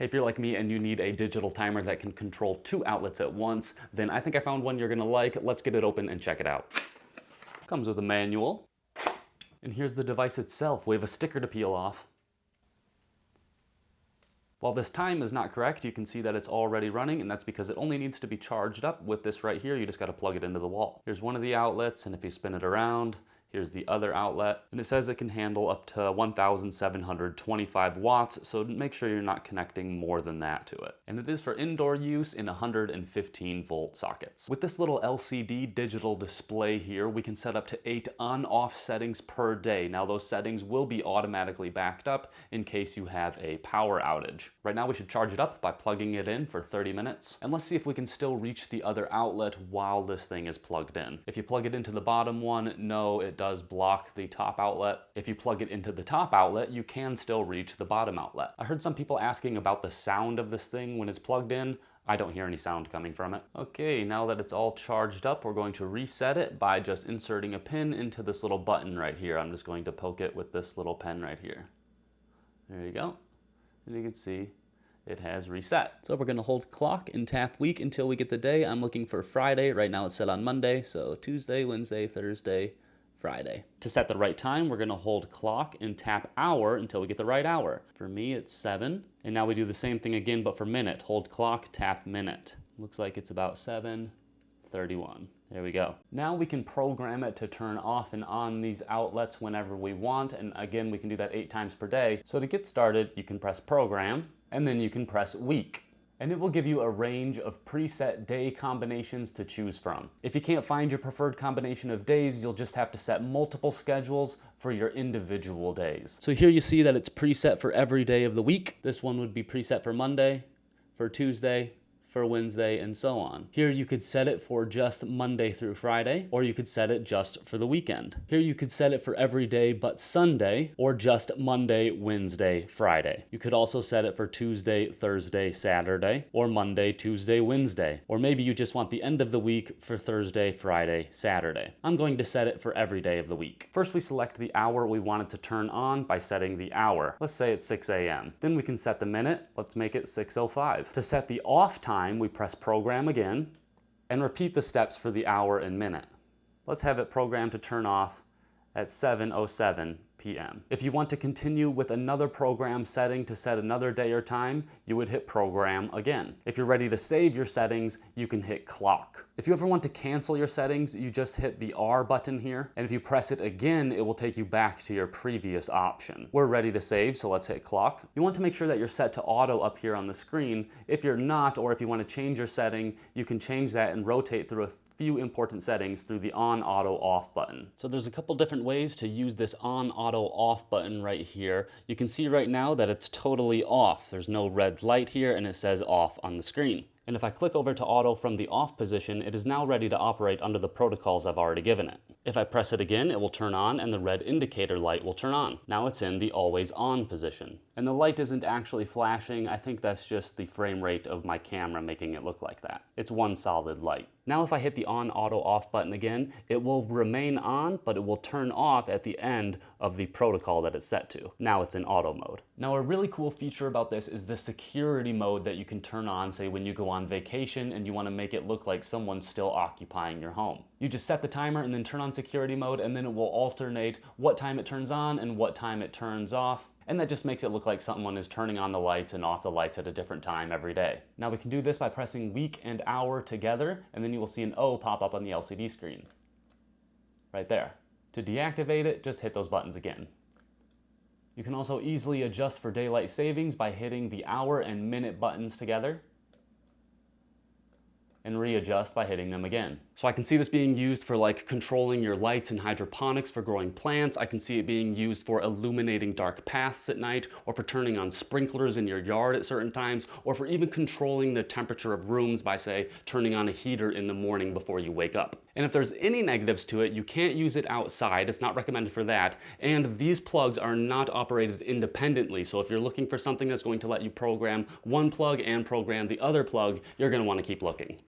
If you're like me and you need a digital timer that can control 2 outlets at once, then I think I found one you're gonna like. Let's get it open and check it out. Comes with a manual. And here's the device itself. We have a sticker to peel off. While this time is not correct, you can see that it's already running, and that's because it only needs to be charged up with this right here. You just gotta plug it into the wall. Here's one of the outlets, and if you spin it around, here's the other outlet, and it says it can handle up to 1,725 watts, so make sure you're not connecting more than that to it. And it is for indoor use in 115 volt sockets. With this little LCD digital display here, we can set up to 8 on-off settings per day. Now those settings will be automatically backed up in case you have a power outage. Right now we should charge it up by plugging it in for 30 minutes, and let's see if we can still reach the other outlet while this thing is plugged in. If you plug it into the bottom one, no, it does block the top outlet. If you plug it into the top outlet, you can still reach the bottom outlet. I heard some people asking about the sound of this thing when it's plugged in. I don't hear any sound coming from it. Okay, now that it's all charged up, we're going to reset it by just inserting a pin into this little button right here. I'm just going to poke it with this little pen right here. There you go. And you can see it has reset. So we're gonna hold clock and tap week until we get the day. I'm looking for Friday. Right now it's set on Monday, so Tuesday, Wednesday, Thursday, Friday. To set the right time, we're gonna hold clock and tap hour until we get the right hour. For me, it's 7. And now we do the same thing again, but for minute. Hold clock, tap minute. Looks like it's about 7:31. There we go. Now we can program it to turn off and on these outlets whenever we want. And again, we can do that 8 times per day. So to get started, you can press program, and then you can press week. And it will give you a range of preset day combinations to choose from. If you can't find your preferred combination of days, you'll just have to set multiple schedules for your individual days. So here you see that it's preset for every day of the week. This one would be preset for Monday, for Tuesday, for Wednesday, and so on. Here you could set it for just Monday through Friday, or you could set it just for the weekend. Here you could set it for every day but Sunday, or just Monday, Wednesday, Friday. You could also set it for Tuesday, Thursday, Saturday, or Monday, Tuesday, Wednesday. Or maybe you just want the end of the week for Thursday, Friday, Saturday. I'm going to set it for every day of the week. First, we select the hour we want it to turn on by setting the hour. Let's say it's 6 a.m. Then we can set the minute. Let's make it 6:05. To set the off time, we press program again and repeat the steps for the hour and minute. Let's have it programmed to turn off at 7:07 p.m. If you want to continue with another program setting to set another day or time, you would hit program again. If you're ready to save your settings, you can hit clock. If you ever want to cancel your settings, you just hit the R button here, and if you press it again, it will take you back to your previous option. We're ready to save, so let's hit clock. You want to make sure that you're set to auto up here on the screen. If you're not, or if you want to change your setting, you can change that and rotate through a few important settings through the on, auto, off button. So there's a couple different ways to use this on, auto, off button right here. You can see right now that it's totally off. There's no red light here and it says off on the screen. And if I click over to auto from the off position, it is now ready to operate under the protocols I've already given it. If I press it again, it will turn on and the red indicator light will turn on. Now it's in the always on position. And the light isn't actually flashing. I think that's just the frame rate of my camera making it look like that. It's one solid light. Now if I hit the on, auto, off button again, it will remain on, but it will turn off at the end of the protocol that it's set to. Now it's in auto mode. Now a really cool feature about this is the security mode that you can turn on, say when you go on vacation and you want to make it look like someone's still occupying your home. You just set the timer and then turn on security mode, and then it will alternate what time it turns on and what time it turns off. And that just makes it look like someone is turning on the lights and off the lights at a different time every day. Now we can do this by pressing week and hour together, and then you will see an O pop up on the LCD screen. Right there. To deactivate it, just hit those buttons again. You can also easily adjust for daylight savings by hitting the hour and minute buttons together, and readjust by hitting them again. So I can see this being used for like controlling your lights in hydroponics for growing plants. I can see it being used for illuminating dark paths at night, or for turning on sprinklers in your yard at certain times, or for even controlling the temperature of rooms by, say, turning on a heater in the morning before you wake up. And if there's any negatives to it, you can't use it outside. It's not recommended for that. And these plugs are not operated independently. So if you're looking for something that's going to let you program one plug and program the other plug, you're going to want to keep looking.